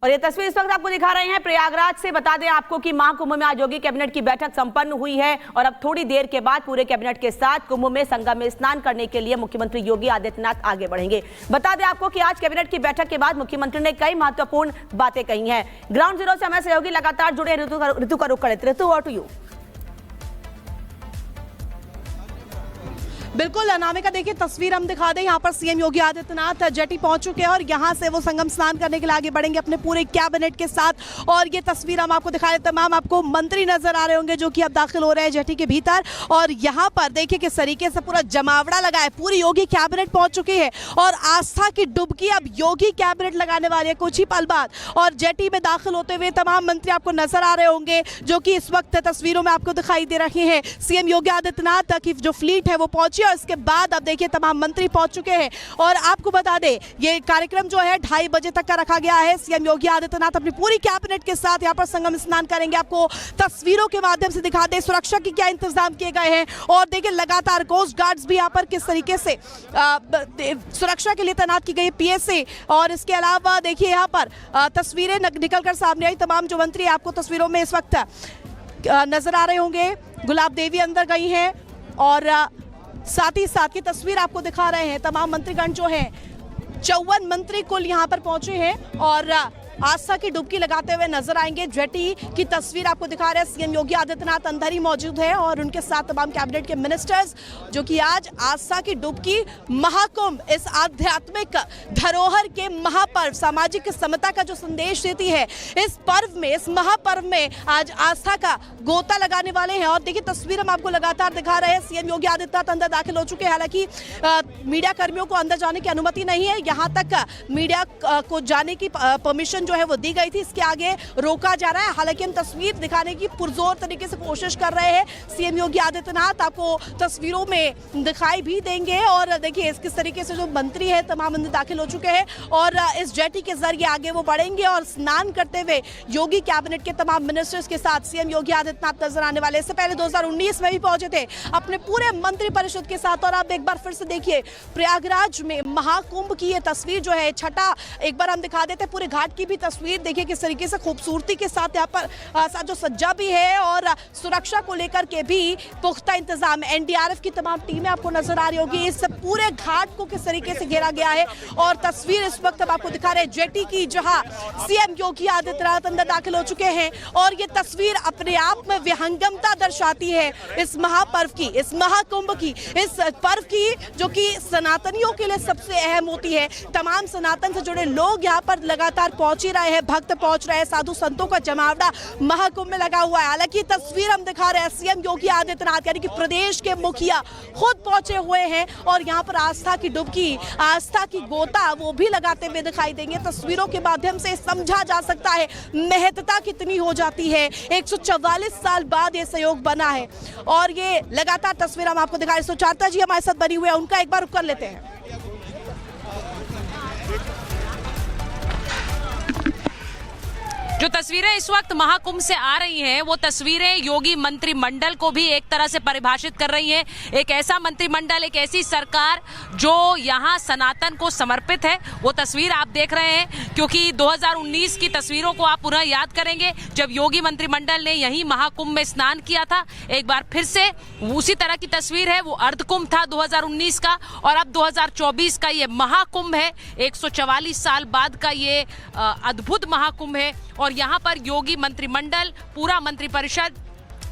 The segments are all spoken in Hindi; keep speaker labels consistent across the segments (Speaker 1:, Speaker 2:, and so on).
Speaker 1: और ये तस्वीर इस वक्त आपको दिखा रहे हैं प्रयागराज से। बता दें आपको कि महाकुंभ में आज योगी कैबिनेट की बैठक संपन्न हुई है और अब थोड़ी देर के बाद पूरे कैबिनेट के साथ कुंभ में संगम में स्नान करने के लिए मुख्यमंत्री योगी आदित्यनाथ आगे बढ़ेंगे। बता दें आपको कि आज कैबिनेट की बैठक के बाद मुख्यमंत्री ने कई महत्वपूर्ण बातें कही हैं। ग्राउंड जीरो से हमारे सहयोगी लगातार जुड़े ऋतु का रुख करे। ऋतु, ओवर टू यू।
Speaker 2: बिल्कुल अनामिका, देखिए तस्वीर हम दिखा दें। यहाँ पर सीएम योगी आदित्यनाथ जेटी पहुंच चुके हैं और यहाँ से वो संगम स्नान करने के लिए आगे बढ़ेंगे अपने पूरे कैबिनेट के साथ। और ये तस्वीर हम आपको दिखा रहे, तमाम आपको मंत्री नजर आ रहे होंगे जो कि अब दाखिल हो रहे हैं जेटी के भीतर। और यहाँ पर देखिए किस तरीके से पूरा जमावड़ा लगा है, पूरी योगी कैबिनेट पहुंच चुकी है और आस्था की डुबकी अब योगी कैबिनेट लगाने वाली है कुछ ही पल बाद। और जेटी में दाखिल होते हुए तमाम मंत्री आपको नजर आ रहे होंगे जो कि इस वक्त तस्वीरों में आपको दिखाई दे रहे हैं। सीएम योगी आदित्यनाथ की जो फ्लीट है वो पहुंची और इसके बाद अब देखिए तमाम मंत्री पहुंच चुके हैं। और आपको बता दें ये कार्यक्रम जो है 2:30 बजे तक का रखा गया है। सीएम योगी आदित्यनाथ अपनी पूरी कैबिनेट के साथ यहां पर संगम स्नान करेंगे। आपको तस्वीरों के माध्यम से दिखा दें सुरक्षा के क्या इंतजाम किए गए हैं। और देखिए लगातार कोस्ट गार्ड्स भी यहां पर किस तरीके से सुरक्षा के लिए तैनात की गई पीएसए। और इसके अलावा देखिए यहां पर तस्वीरें निकलकर सामने आई। तमाम जो मंत्री आपको तस्वीरों में इस वक्त नजर आ रहे होंगे। गुलाब देवी अंदर गई हैं और साथ ही साथ की तस्वीर आपको दिखा रहे हैं। तमाम मंत्रीगण जो हैं 54 मंत्री कुल यहाँ पर पहुंचे हैं और आस्था की डुबकी लगाते हुए नजर आएंगे। जेटी की तस्वीर आपको दिखा रहे हैं। सीएम योगी आदित्यनाथ अंदर ही मौजूद है और उनके साथ तमाम कैबिनेट के मिनिस्टर्स जो कि आज आस्था की डुबकी महाकुंभ, इस आध्यात्मिक धरोहर के महापर्व, सामाजिक समता का जो संदेश देती है, इस पर्व में, इस महापर्व में आज आस्था का गोता लगाने वाले हैं। और देखिए तस्वीर हम आपको लगातार दिखा रहे हैं। सीएम योगी आदित्यनाथ अंदर दाखिल हो चुके हैं। हालांकि मीडिया कर्मियों को अंदर जाने की अनुमति नहीं है, यहाँ तक मीडिया को जाने की परमिशन जो है वो दी गई थी, इसके आगे रोका जा रहा है। हालांकि हम तस्वीर दिखाने की पुरजोर तरीके से कोशिश कर रहे हैं। सीएम योगी आदित्यनाथ आपको तस्वीरों में दिखाई भी देंगे। और देखिए इस किस तरीके से जो मंत्री है तमाम मंत्री दाखिल हो चुके हैं और इस जेटी के जरिए आगे वो बढ़ेंगे और स्नान करते हुए योगी कैबिनेट के तमाम मिनिस्टर्स के साथ सीएम योगी आदित्यनाथ नजर आने वाले। इससे पहले 2019 में भी पहुंचे थे अपने पूरे मंत्री परिषद के साथ। और आप एक बार फिर से देखिए प्रयागराज में महाकुंभ की ये तस्वीर जो है, छठा एक बार हम दिखा देते पूरे घाट की भी तस्वीर। देखिए किस तरीके से खूबसूरती के साथ यहाँ पर साजो सज्जा भी है और सुरक्षा को लेकर के भी पुख्ता इंतजाम। एनडीआरएफ की तमाम टीमें आपको नजर आ रही होगी। इस पूरे घाट को किस तरीके से घेरा गया है। और तस्वीर इस वक्त हम आपको दिखा रहे हैं जेटी की, जहां सीएम योगी आदित्यनाथ अंदर दाखिल हो चुके हैं। और ये तस्वीर अपने आप में विहंगमता दर्शाती है इस महापर्व की, इस महाकुंभ की, इस पर्व की जो कि सनातनियों के लिए सबसे अहम होती है। तमाम सनातन से जुड़े लोग यहाँ पर लगातार पहुंच ही रहे हैं, भक्त पहुंच रहे हैं, साधु संतों का जमावड़ा महाकुंभ में लगा हुआ है। हालांकि तस्वीर हम दिखा रहे हैं सीएम योगी आदित्यनाथ यानी कि प्रदेश के मुखिया खुद पहुंचे हुए हैं और यहां पर आस्था की डुबकी, आस्था की गोता वो भी लगाते हुए दिखाई देंगे। तस्वीरों के माध्यम से समझा जा सकता है महत्ता कितनी हो जाती है। 144 साल बाद ये सहयोग बना है और ये लगातार तस्वीर हम आपको दिखा रहे हैं। सुचारता जी हमारे साथ बनी हुए हैं, उनका एक बार रुख कर लेते हैं।
Speaker 3: जो तस्वीरें इस वक्त महाकुंभ से आ रही हैं वो तस्वीरें योगी मंत्रिमंडल को भी एक तरह से परिभाषित कर रही हैं। एक ऐसा मंत्रिमंडल, एक ऐसी सरकार जो यहाँ सनातन को समर्पित है। वो तस्वीर आप देख रहे हैं क्योंकि 2019 की तस्वीरों को आप पुनः याद करेंगे जब योगी मंत्रिमंडल ने यही महाकुंभ में स्नान किया था। एक बार फिर से उसी तरह की तस्वीर है। वो अर्धकुंभ था 2019 का और अब 2024 का ये महाकुंभ है। 144 साल बाद का ये अद्भुत महाकुंभ है और यहाँ पर योगी मंत्रिमंडल, पूरा मंत्रिपरिषद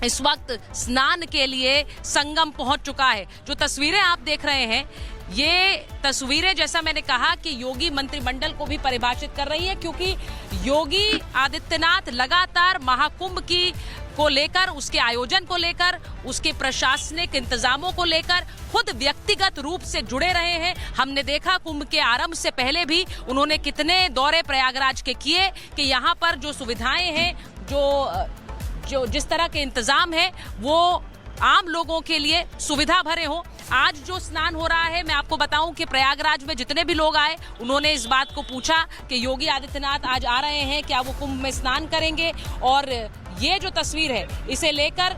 Speaker 3: इस वक्त स्नान के लिए संगम पहुंच चुका है। जो तस्वीरें आप देख रहे हैं ये तस्वीरें, जैसा मैंने कहा कि योगी मंत्रिमंडल को भी परिभाषित कर रही है क्योंकि योगी आदित्यनाथ लगातार महाकुंभ को लेकर, उसके आयोजन को लेकर, उसके प्रशासनिक इंतजामों को लेकर खुद व्यक्तिगत रूप से जुड़े रहे हैं। हमने देखा कुंभ के आरंभ से पहले भी उन्होंने कितने दौरे प्रयागराज के किए कि यहाँ पर जो सुविधाएं हैं, जो जिस तरह के इंतजाम है वो आम लोगों के लिए सुविधा भरे हों। आज जो स्नान हो रहा है, मैं आपको बताऊं कि प्रयागराज में जितने भी लोग आए उन्होंने इस बात को पूछा कि योगी आदित्यनाथ आज आ रहे हैं, क्या वो कुंभ में स्नान करेंगे। और ये जो तस्वीर है इसे लेकर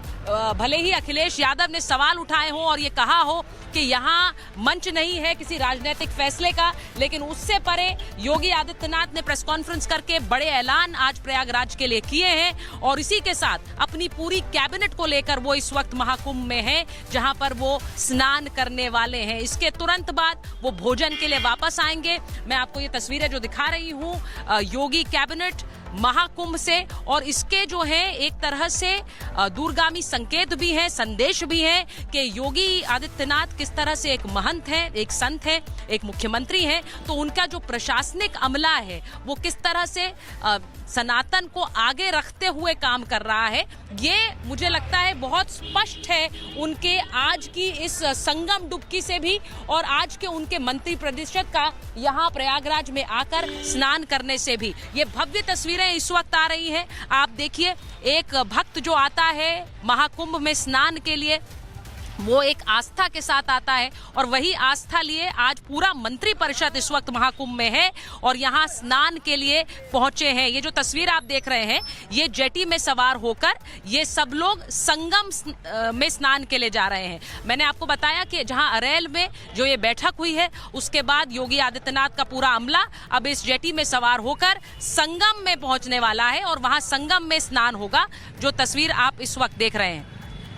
Speaker 3: भले ही अखिलेश यादव ने सवाल उठाए हों और ये कहा हो कि यहाँ मंच नहीं है किसी राजनीतिक फैसले का, लेकिन उससे परे योगी आदित्यनाथ ने प्रेस कॉन्फ्रेंस करके बड़े ऐलान आज प्रयागराज के लिए किए हैं और इसी के साथ अपनी पूरी कैबिनेट को लेकर वो इस वक्त महाकुंभ में है, जहां पर वो स्नान करने वाले हैं। इसके तुरंत बाद वो भोजन के लिए वापस आएंगे। मैं आपको ये तस्वीरें जो दिखा रही हूँ योगी कैबिनेट महाकुंभ से, और इसके जो है एक तरह से दूरगामी संकेत भी हैं, संदेश भी हैं कि योगी आदित्यनाथ किस तरह से एक महंत हैं, एक संत हैं, एक मुख्यमंत्री हैं, तो उनका जो प्रशासनिक अमला है वो किस तरह से सनातन को आगे रखते हुए काम कर रहा है, ये मुझे लगता है बहुत स्पष्ट है उनके आज की इस संगम डुबकी से भी और आज के उनके मंत्री परिषद का यहाँ प्रयागराज में आकर स्नान करने से भी। ये भव्य तस्वीरें इस वक्त आ रही हैं। आप देखिए, एक भक्त जो आता है महाकुंभ में स्नान के लिए वो एक आस्था के साथ आता है और वही आस्था लिए आज पूरा मंत्री परिषद इस वक्त महाकुंभ में है और यहाँ स्नान के लिए पहुंचे हैं। ये जो तस्वीर आप देख रहे हैं ये जेटी में सवार होकर ये सब लोग संगम में स्नान के लिए जा रहे हैं। मैंने आपको बताया कि जहाँ अरेल में जो ये बैठक हुई है उसके बाद योगी आदित्यनाथ का पूरा अमला अब इस जेटी में सवार होकर संगम में पहुंचने वाला है और वहां संगम में स्नान होगा। जो तस्वीर आप इस वक्त देख रहे हैं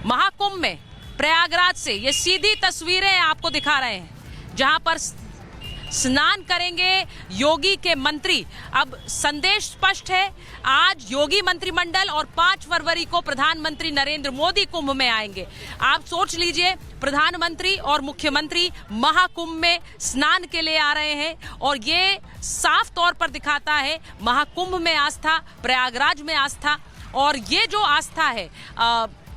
Speaker 3: महाकुंभ में प्रयागराज से ये सीधी तस्वीरें आपको दिखा रहे हैं जहां पर स्नान करेंगे योगी के मंत्री। अब संदेश स्पष्ट है, आज योगी मंत्रिमंडल और 5 फरवरी को प्रधानमंत्री नरेंद्र मोदी कुंभ में आएंगे। आप सोच लीजिए, प्रधानमंत्री और मुख्यमंत्री महाकुंभ में स्नान के लिए आ रहे हैं और ये साफ तौर पर दिखाता है महाकुंभ में आस्था, प्रयागराज में आस्था। और ये जो आस्था है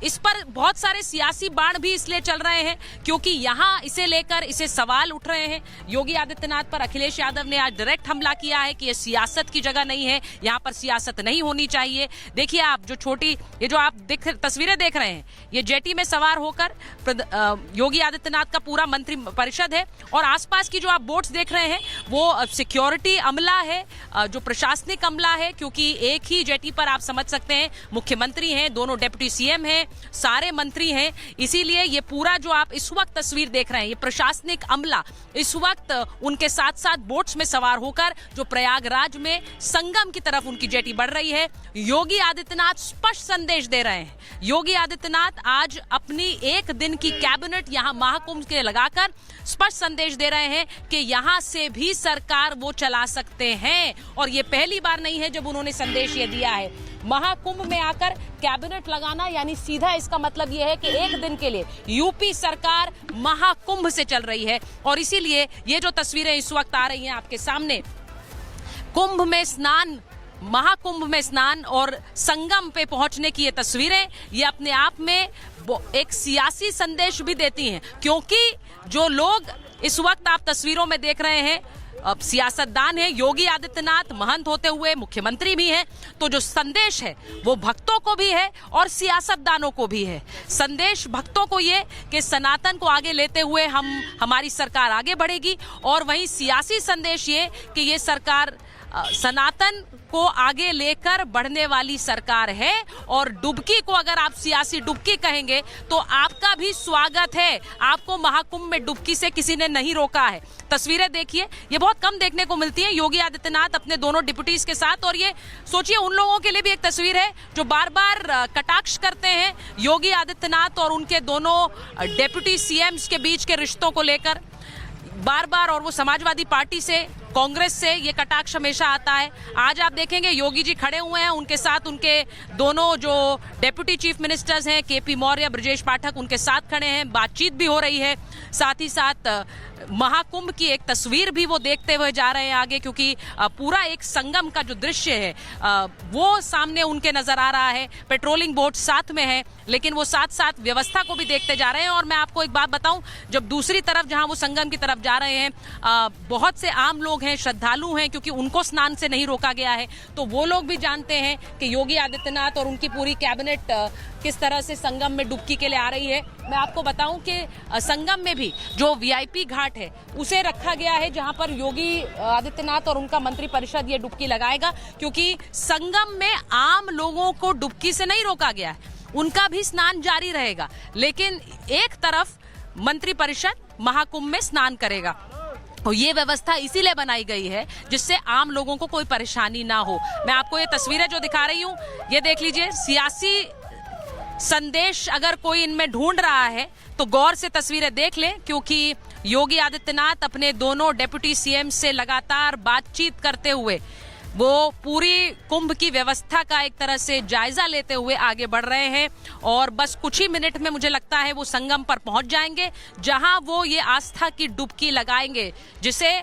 Speaker 3: इस पर बहुत सारे सियासी बाण भी इसलिए चल रहे हैं क्योंकि यहाँ इसे लेकर इसे सवाल उठ रहे हैं। योगी आदित्यनाथ पर अखिलेश यादव ने आज डायरेक्ट हमला किया है कि ये सियासत की जगह नहीं है, यहाँ पर सियासत नहीं होनी चाहिए। देखिए आप जो छोटी ये जो आप तस्वीरें देख रहे हैं ये जेटी में सवार होकर योगी आदित्यनाथ का पूरा मंत्री परिषद है और आसपास की जो आप बोट्स देख रहे हैं वो सिक्योरिटी अमला है, जो प्रशासनिक अमला है, क्योंकि एक ही जेटी पर आप समझ सकते हैं मुख्यमंत्री हैं, दोनों डिप्टी सीएम हैं, सारे मंत्री हैं। इसीलिए ये पूरा जो आप इस वक्त तस्वीर देख रहे हैं ये प्रशासनिक अमला इस वक्त उनके साथ साथ बोट्स में सवार होकर जो प्रयागराज में संगम की तरफ उनकी जेटी बढ़ रही है। योगी आदित्यनाथ स्पष्ट संदेश दे रहे हैं। योगी आदित्यनाथ आज अपनी एक दिन की कैबिनेट यहाँ महाकुंभ के लगाकर स्पष्ट संदेश दे रहे हैं कि यहाँ से भी सरकार वो चला सकते हैं और ये पहली बार नहीं है जब उन्होंने संदेश ये दिया है। महाकुंभ में आकर कैबिनेट लगाना यानी सीधा इसका मतलब यह है कि एक दिन के लिए यूपी सरकार महाकुंभ से चल रही है और इसीलिए ये जो तस्वीरें इस वक्त आ रही हैं आपके सामने, कुंभ में स्नान, महाकुंभ में स्नान और संगम पे पहुंचने की ये तस्वीरें ये अपने आप में एक सियासी संदेश भी देती हैं, क्योंकि जो लोग इस वक्त आप तस्वीरों में देख रहे हैं अब सियासतदान है, योगी आदित्यनाथ महंत होते हुए मुख्यमंत्री भी हैं, तो जो संदेश है वो भक्तों को भी है और सियासतदानों को भी है। संदेश भक्तों को ये कि सनातन को आगे लेते हुए हमारी सरकार आगे बढ़ेगी और वहीं सियासी संदेश ये कि ये सरकार सनातन को आगे लेकर बढ़ने वाली सरकार है और डुबकी को अगर आप सियासी डुबकी कहेंगे तो आपका भी स्वागत है। आपको महाकुंभ में डुबकी से किसी ने नहीं रोका है। तस्वीरें देखिए, ये बहुत कम देखने को मिलती हैं योगी आदित्यनाथ अपने दोनों डिप्यूटीज के साथ। और ये सोचिए उन लोगों के लिए भी एक तस्वीर है जो बार बार कटाक्ष करते हैं योगी आदित्यनाथ और उनके दोनों डिप्यूटी सीएम्स के बीच के रिश्तों को लेकर बार बार, और वो समाजवादी पार्टी से, कांग्रेस से ये कटाक्ष हमेशा आता है। आज आप देखेंगे योगी जी खड़े हुए हैं, उनके साथ उनके दोनों जो डेप्यूटी चीफ मिनिस्टर्स हैं केपी मौर्य, ब्रजेश पाठक, उनके साथ खड़े हैं, बातचीत भी हो रही है। साथ ही साथ महाकुंभ की एक तस्वीर भी वो देखते हुए जा रहे हैं आगे, क्योंकि पूरा एक संगम का जो दृश्य है वो सामने उनके नजर आ रहा है। पेट्रोलिंग बोट साथ में है, लेकिन वो साथ साथ व्यवस्था को भी देखते जा रहे हैं। और मैं आपको एक बात बताऊं, जब दूसरी तरफ जहां वो संगम की तरफ जा रहे हैं बहुत से आम लोग लोग हैं, श्रद्धालु हैं, क्योंकि उनको स्नान से नहीं रोका गया है, तो वो लोग भी जानते हैं कि योगी आदित्यनाथ और उनकी पूरी कैबिनेट किस तरह से संगम में डुबकी के लिए आ रही है। मैं आपको बताऊं कि संगम में भी जो वीआईपी घाट है उसे रखा गया है, जहां पर योगी आदित्यनाथ और उनका मंत्रिपरिषद ये डुबकी लगाएगा, क्योंकि संगम में आम लोगों को डुबकी से नहीं रोका गया है, उनका भी स्नान जारी रहेगा, लेकिन एक तरफ मंत्रिपरिषद महाकुंभ में स्नान करेगा। और ये व्यवस्था इसीलिए बनाई गई है जिससे आम लोगों को कोई परेशानी ना हो। मैं आपको ये तस्वीरें जो दिखा रही हूँ, ये देख लीजिए, सियासी संदेश अगर कोई इनमें ढूंढ रहा है तो गौर से तस्वीरें देख लें, क्योंकि योगी आदित्यनाथ अपने दोनों डेप्यूटी सीएम से लगातार बातचीत करते हुए वो पूरी कुंभ की व्यवस्था का एक तरह से जायजा लेते हुए आगे बढ़ रहे हैं। और बस कुछ ही मिनट में मुझे लगता है वो संगम पर पहुंच जाएंगे, जहां वो ये आस्था की डुबकी लगाएंगे, जिसे